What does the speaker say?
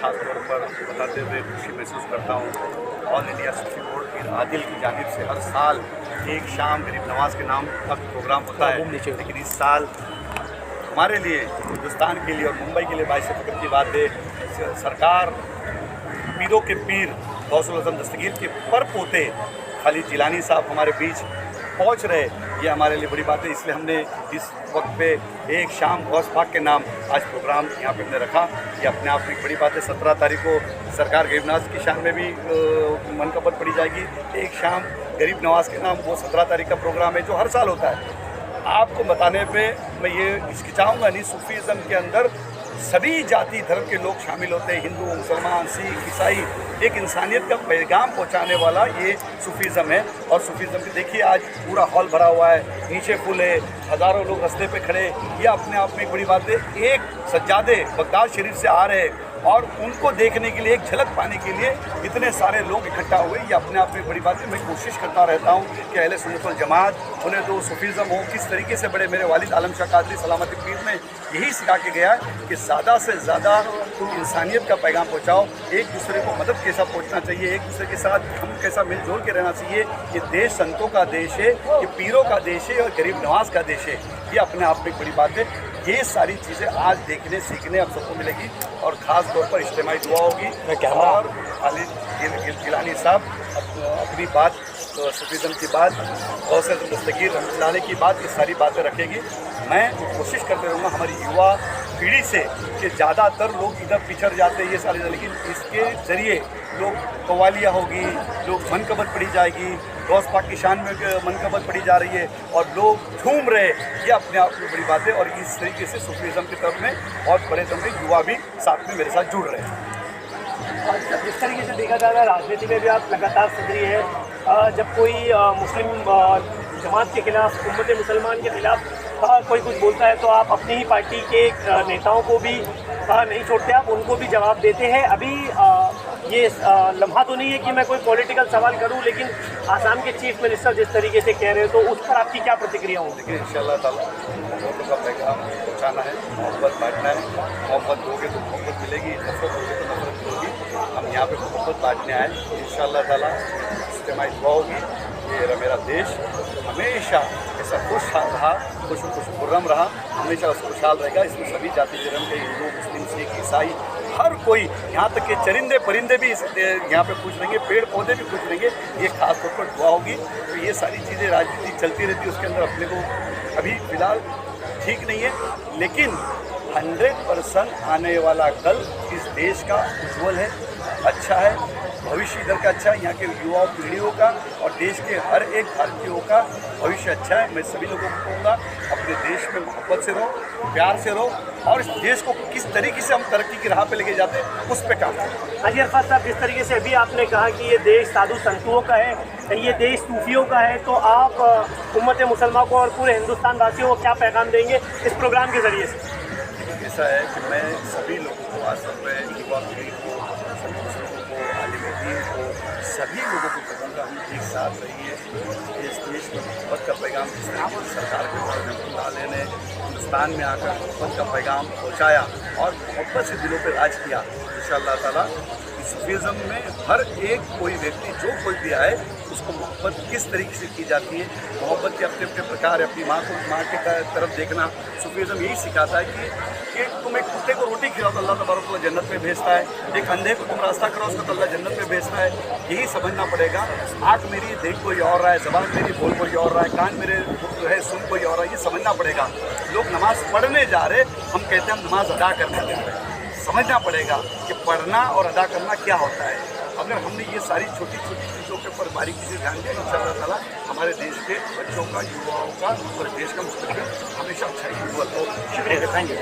खास तौर पर बताते हुए खुशी महसूस करता हूँ। ऑल इंडिया सूफी बोर्ड पीर आदिल की जानिब से हर साल एक शाम गरीब नवाज के नाम का प्रोग्राम होता है, लेकिन इस साल हमारे लिए, हिंदुस्तान के लिए और मुंबई के लिए बाइस फ़िक्र की बात है। सरकार पीरों के पीर गौसुल आज़म दस्तगीर के पर पोते खालिद जिलानी साहब हमारे बीच पहुंच रहे, ये हमारे लिए बड़ी बात है। इसलिए हमने इस वक्त पे एक शाम गौस पाक के नाम आज प्रोग्राम यहाँ पे हमने रखा। ये अपने आप में एक बड़ी बात है। 17 तारीख को सरकार गरीब नवाज की शान में भी मनकबत पड़ी जाएगी। एक शाम गरीब नवाज के नाम, वो 17 तारीख का प्रोग्राम है जो हर साल होता है। आपको बताने पे मैं ये हिचकिचाऊँगा नहीं, सूफीज़म के अंदर सभी जाति धर्म के लोग शामिल होते हैं, हिंदू, मुसलमान, सिख, ईसाई। एक इंसानियत का पैगाम पहुंचाने वाला ये सूफीज़म है। और सूफीज़म के देखिए आज पूरा हॉल भरा हुआ है, नीचे फुल है, हज़ारों लोग रास्ते पे खड़े। ये अपने आप में एक बड़ी बात है। एक सज्जादे बगदाद शरीफ से आ रहे और उनको देखने के लिए, एक झलक पाने के लिए इतने सारे लोग इकट्ठा हुए, ये अपने आप में बड़ी बात है। मैं कोशिश करता रहता हूँ कि अहले सुन्नत वल जमात, उन्हें तो सूफीज़म हो किस तरीके से बड़े मेरे वालिद आलम शाह कादरी सलामती पीर ने यही सिखा के गया है कि ज़्यादा से ज़्यादा तुम इंसानियत का पैगाम पहुँचाओ, एक दूसरे को मदद कैसा पहुँचना चाहिए, एक दूसरे के साथ हम कैसा मिलजुल के रहना चाहिए। ये देश संतों का देश है, ये पीरों का देश है और गरीब नवाज का देश है। ये अपने आप में एक बड़ी बात है। ये सारी चीज़ें आज देखने सीखने अब सबको मिलेगी और ख़ास तौर पर इज्तिमाई दुआ होगी। और खालिद जिलानी साहब अपनी बात, सूफीज़म की बात, गौसे दस्तगीर रहमतुल्लाह की बात, ये सारी बातें रखेगी। मैं कोशिश करते रहूँगा हमारी युवा पीढ़ी से कि ज़्यादातर लोग इधर पिछड़ जाते हैं ये सारी, लेकिन इसके ज़रिए लोग कवालियाँ होगी, लोग मनकबत पढ़ी जाएगी, गौस पाक की शान में मनकबत पढ़ी जा रही है और लोग झूम रहे। ये अपने आप में बड़ी बात है। और इस तरीके से सूफीज़म की तरफ में बहुत बड़े तम में युवा भी साथ में मेरे साथ जुड़ रहे हैं। और जिस तरीके से देखा जाएगा राजनीति में भी आप लगातार सक्रिय है। जब कोई मुस्लिम जमात के खिलाफ, उम्मत मुसलमान के खिलाफ कोई कुछ बोलता है तो आप अपनी ही पार्टी के नेताओं को भी नहीं छोड़ते, आप उनको भी जवाब देते हैं। अभी ये लम्हा तो नहीं है कि मैं कोई पॉलिटिकल सवाल करूं, लेकिन आसाम के चीफ मिनिस्टर जिस तरीके से कह रहे हो तो उस पर आपकी क्या प्रतिक्रिया होगी? देखिए, इंशाअल्लाह ताला मोहब्बत का पैगाम पहुँचाना है, मोहब्बत बांटना है। मोहब्बत दोगे तो मोहब्बत मिलेगी, नफरत दोगे तो नफरत मिलेगी। हम यहाँ पे मोहब्बत बांटने आए। इंशाअल्लाह ताला इज्तिमाई दुआ होगी। ये मेरा देश हमेशा ऐसा खुशहाल रहा, खुशखुर्रम रहा, हमेशा खुशहाल रहेगा। इसमें सभी जाति धर्म के, हिंदू, मुस्लिम, सिख, ईसाई, हर कोई, यहाँ तक के चरिंदे परिंदे भी यहाँ पे खुश रहेंगे, पेड़ पौधे भी खुश रहेंगे। ये खास तौर पर दुआ होगी। तो ये सारी चीज़ें राजनीति चलती रहती है, उसके अंदर अपने को अभी फ़िलहाल ठीक नहीं है, लेकिन 100% आने वाला कल इस देश का उज्ज्वल है, अच्छा है, भविष्य इधर का अच्छा है, यहाँ के युवा पीढ़ियों का और देश के हर एक भारतीयों का भविष्य अच्छा है। मैं सभी लोगों को कहूँगा, अपने देश में मोहब्बत से रहो, प्यार से रहो और इस देश को किस तरीके से हम तरक्की की राह पे लेके जाते हैं उस पर काम करें। हाजी अरफात साहब, जिस तरीके से अभी आपने कहा कि ये देश साधु संतों का है, ये देश सूफियों का है, तो आप उम्मत मुसलमान को और पूरे हिंदुस्तान वासियों को क्या पैगाम देंगे इस प्रोग्राम के ज़रिए से? ऐसा है कि मैं सभी लोगों को, आज तक मैं युवा पीढ़ी को, सभी बुजुर्गों को, आलिम दीन को, सभी लोगों को कहूँगा हम एक साथ रहिए। इस देश में मोहब्बत का पैगाम जिस तरीके से सरकार के रहमतुल्लाह ने हिंदुस्तान में आकर मोहब्बत का पैगाम पहुँचाया और मोहब्बत से दिलों पर राज किया, इंशाअल्लाह ताला सूफीज़म में हर एक कोई व्यक्ति जो कोई भी आए उसको मोहब्बत किस तरीके से की जाती है, मोहब्बत के अपने अपने प्रकार है। अपनी माँ को माँ के तरफ देखना, सूफीज़म यही सिखाता है कि तुम एक कुत्ते को रोटी खिलाओ तो अल्लाह तबारक व तआला जन्नत में भेजता है, एक अंधे को तुम रास्ता कराओ उसको तो अल्लाह जन्नत में भेजता है। यही समझना पड़ेगा। आँख मेरी देख कोई और रहा है, ज़बान मेरी बोल कोई और रहा है, कान मेरे जो है सुन कोई और रहा है, ये समझना पड़ेगा। लोग नमाज़ पढ़ने जा रहे, हम कहते हैं हम नमाज़ अदा करने जा रहे हैं। समझना पड़ेगा कि पढ़ना और अदा करना क्या होता है। अगर हमने ये सारी छोटी छोटी चीज़ों के ऊपर बारीकी से ध्यान दिया, इंशाअल्लाह ताला हमारे देश के बच्चों का, युवाओं का और देश का मुस्तकबिल हमेशा अच्छा ही हुआ। तो शुक्रिया, थैंक यू।